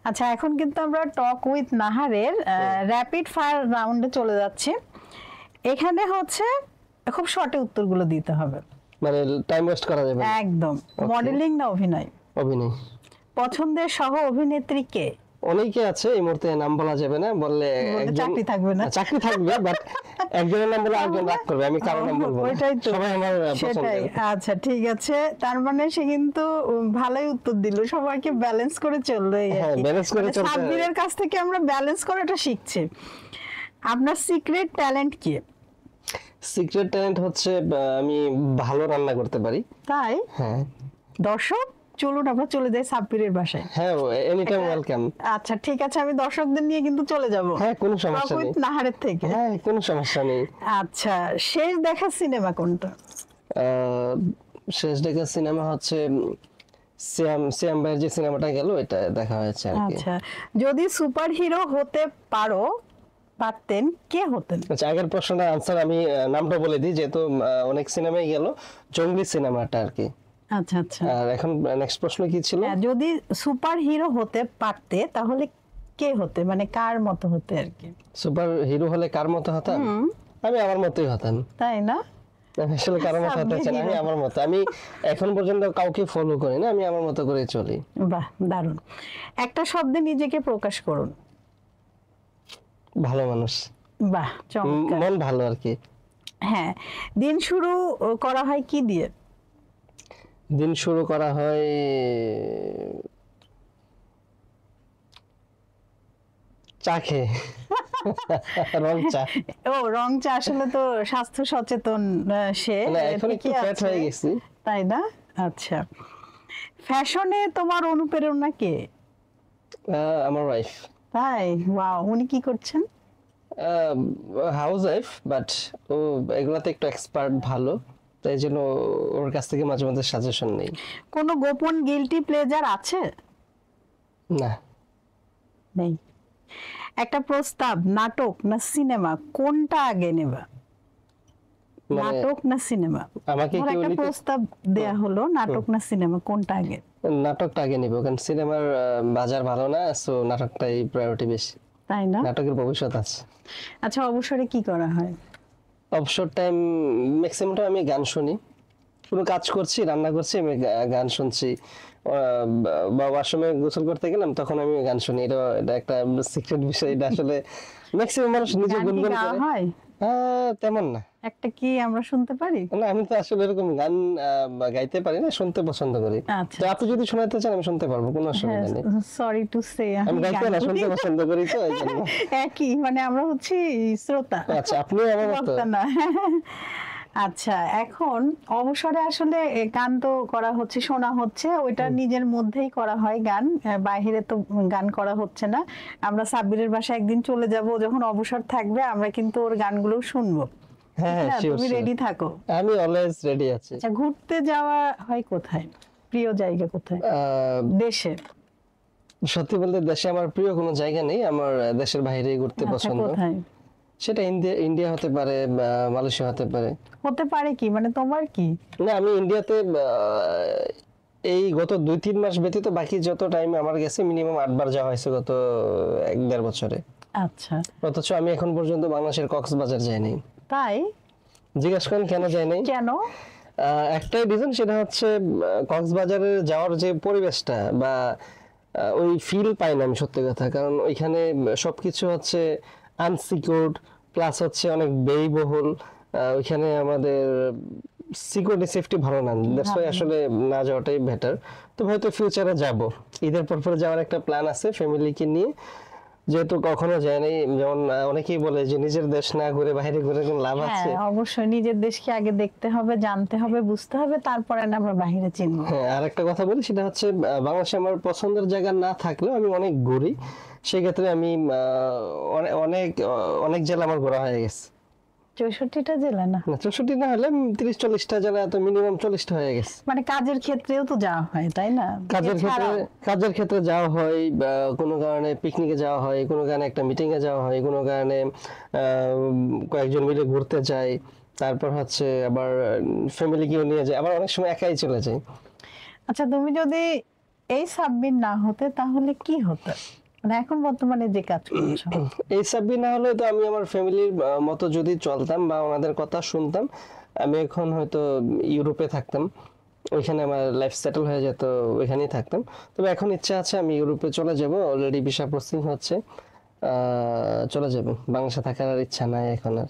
আচ্ছা, এখন কিন্তু আমরা টক উইথ নাহারের র‍্যাপিড ফায়ার রাউন্ডে চলে যাচ্ছি। এখানে হচ্ছে খুব শর্টে উত্তরগুলো দিতে হবে, মানে টাইম ওয়েস্ট করা যাবে না। একদম। মডেলিং না অভিনয়? অভিনয়। পছন্দের সহ অভিনেত্রী কে? অনেকে আছে, এই মুহূর্তে নাম বলা যাবে না, বললে চাকরি থাকবে না। চাকরি থাকবে, বাট একজনের নাম বলে আরেকজন রাগ করবে, আমি কারো নাম বলবো না। ওইটাই তো, সবাই আমার সেটাই। আচ্ছা ঠিক আছে, তার মানে সে কিন্তু ভালোই উত্তর দিল, সবাইকে ব্যালেন্স করে চললো। হ্যাঁ, ব্যালেন্স করে চলতে। সাব্বিরের কাছ থেকে আমরা ব্যালেন্স করাটা শিখছি। আপনার সিক্রেট ট্যালেন্ট কি? সিক্রেট ট্যালেন্ট হচ্ছে আমি ভালো রান্না করতে পারি। তাই? হ্যাঁ। দর্শক চলুন আমরা চলে যাই সাব্বিরের বাসায়। হ্যাঁ, এনি টাইম ওয়েলকাম। আচ্ছা ঠিক আছে, আমি দর্শকদের নিয়ে কিন্তু চলে যাব। হ্যাঁ, কোনো সমস্যা নেই। নাহারের থেকে। হ্যাঁ, কোনো সমস্যা নেই। আচ্ছা, শেষ দেখা সিনেমা কোনটা? শেষ দেখা সিনেমা হচ্ছে সিয়াম ভাইয়ের যে সিনেমাটা গেল, এটা দেখা হয়েছে আর কি। আচ্ছা, যদি সুপার হিরো হতে পারতেন কে হতেন? আচ্ছা, আগের প্রশ্নটার আনসার আমি নামটা বলে দিই, যেহেতু অনেক সিনেমাই গেল, জঙ্গলি সিনেমাটা আর কি। আচ্ছা আচ্ছা। আর এখন নেক্সট প্রশ্ন কি ছিল? যদি সুপার হিরো হতে পারতে তাহলে কে হতে, মানে কার মতো হতে আর কি? সুপার হিরো হলে কার মতো হতাম? আমি আমার মতোই হতাম। তাই না? আসলে কারো মতো হতে চাই না, আমি আমার মতো। আমি এখন পর্যন্ত কাউকে ফলো করি না, আমি আমার মতো করে চলি। বাহ, দারুণ। একটা শব্দে নিজেকে প্রকাশ করুন। ভালো মানুষ। বাহ, চমৎকার। মন ভালো আর কি। হ্যাঁ, দিন শুরু করা হয় কি দিয়ে? দিন শুরু করা হয় চা খেয়ে। রং চা। ও, রং চা। আসলে তো স্বাস্থ্য সচেতন সে। এখন একটু ফ্যাট হয়ে গেছি। তাই না? আচ্ছা, ফ্যাশনে তোমার অনুপ্রেরণা কে? আমার ওয়াইফ। তাই? ওয়াও, উনি কি করছেন? হাউস ওয়াইফ, বাট ও এগুলাতে একটু এক্সপার্ট, ভালো, তাই জন্য ওর কাছ থেকে মাঝে মাঝে সাজেশন নেই। কোনো গোপন গিল্টি প্লেজার আছে? না। নেই। একটা প্রস্তাব, নাটক না সিনেমা, কোনটা আগে নেবা? নাটক না সিনেমা? আমাকে কি একটা প্রস্তাব দেয়া হলো, নাটক না সিনেমা, কোনটা আগে? নাটকটা আগে নিব, কারণ সিনেমার বাজার ভালো না, সো নাটকটাই প্রায়োরিটি বেশি। তাই না? নাটকের ভবিষ্যৎ আছে। আচ্ছা, অবসরে কি করা হয়? অবসর টাইম ম্যাক্সিমামটা আমি গান শুনি। কোনো কাজ করছি, রান্না করছি, আমি গান শুনছি, বা ওয়াশরুমে গোসল করতে গেলাম তখন আমি গান শুনি। এটা একটা সিক্রেট বিষয়, এটা আসলে ম্যাক্সিমাম মানুষ নিজে গুনগুন করে। হয় তেমন না। একটা কি আমরা শুনতে পারি? না, আমি তো আসলে এরকম গান গাইতে পারি না, শুনতে পছন্দ করি। আচ্ছা, তো আপনি যদি শোনাতে চান আমি শুনতে পারবো, কোনো অসুবিধা নেই। সরি টু সে, আমি গাইতে না, শুনতে পছন্দ করি, তো এই জন্য। একই, মানে আমরা হচ্ছি শ্রোতা। আচ্ছা, আপনি আমার মতো না। আচ্ছা, এখন অবসরে আসলে গান তো করা হচ্ছে, শোনা হচ্ছে, ওইটা নিজের মধ্যেই করা হয় গান, বাইরে তো গান করা হচ্ছে না। আমরা সাব্বিরের বাসায় একদিন চলে যাব, যখন অবসর থাকবে আমরা কিন্তু ওর গানগুলো শুনবো। হ্যাঁ, তুমি রেডি থাকো। আমি অলওয়েজ রেডি আছি। আচ্ছা, ঘুরতে যাওয়া হয় কোথায়? প্রিয় জায়গা কোথায় দেশে? সত্যি বলতে দেশে আমার প্রিয় কোনো জায়গা নেই, আমার দেশের বাইরেই ঘুরতে পছন্দ। কোথায়? সেটা ইন্ডিয়া হতে পারে, মালয়েশিয়া হতে পারে। হতে পারে কি, মানে তোমার কি? না, আমি ইন্ডিয়াতে এই গত 2-3 মাস ব্যতীত বাকি যত টাইম আমার গেছে মিনিমাম 8 বার যাওয়া হয়েছে গত 1-1.5 বছরে। আচ্ছা। অথচ আমি এখন পর্যন্ত বাংলাদেশের কক্সবাজার যাইনি। তাই? জিজ্ঞেস করেন কেন যাইনি? কেন? একটাই রিজন, সেটা হচ্ছে কক্সবাজারে যাওয়ার যে পরিবেশটা বা ওই ফিল পাই না আমি, সত্যি কথা। কারণ ওইখানে সবকিছু হচ্ছে আনসিকিউরড, প্লাস হচ্ছে অনেক ব্যয়বহুল। ওইখানে আমাদের সিকিউরিটি সেফটি ভালো না, দ্যাটস ওয়াই আসলে না যাওয়াটাই বেটার। তো হয়তো ফিউচারে যাব, ঈদের পর যাওয়ার একটা প্ল্যান আছে ফ্যামিলিকে নিয়ে, যেহেতু কখনো যায় নাই। যেমন অনেকেই বলে যে নিজের দেশ না ঘুরে বাইরে ঘুরে কোনো লাভ আছে। হ্যাঁ, অবশ্যই নিজের দেশকে আগে দেখতে হবে, জানতে হবে, বুঝতে হবে, তারপরে আমরা বাইরে চিনব। হ্যাঁ, আর একটা কথা বলি, সেটা হচ্ছে বাংলাদেশে আমার পছন্দের জায়গা না থাকলেও আমি অনেক ঘুরি। সেক্ষেত্রে আমি অনেক অনেক জেলা আমার ঘোরা হয়ে গেছে। 64টা জেলা? না, 64 না হলে 30-40টা জেলা, তো মিনিমাম 40টা হয়ে গেছে। মানে কাজের ক্ষেত্রেও তো যাওয়া হয়, তাই না? কাজের ক্ষেত্রে যাওয়া হয়, বা কোনো কারণে পিকনিকে যাওয়া হয়, কোনো কারণে একটা মিটিং এ যাওয়া হয়, কোনো কারণে কয়েকজন মিলে ঘুরতে যাই, তারপর হচ্ছে আবার ফ্যামিলিকেও নিয়ে যায়, আবার অনেক সময় একাই চলে যাই। আচ্ছা, তুমি যদি এই সাব্বির না হতে তাহলে কি হতো, মানে এখন বর্তমানে যে কাজ করছো? এই সাব্বির না হলে তো আমি আমার ফ্যামিলির মতো যদি চলতাম বা ওনাদের কথা শুনতাম, আমি এখন হয়তো ইউরোপে থাকতাম, ওইখানে আমার লাইফ সেটেল হয়ে যেত, ওইখানেই থাকতাম। তবে এখন ইচ্ছা আছে আমি ইউরোপে চলে যাব, অলরেডি ভিসা প্রসেসিং হচ্ছে, চলে যাব। বাংলাদেশে থাকার আর ইচ্ছা নাই এখন আর।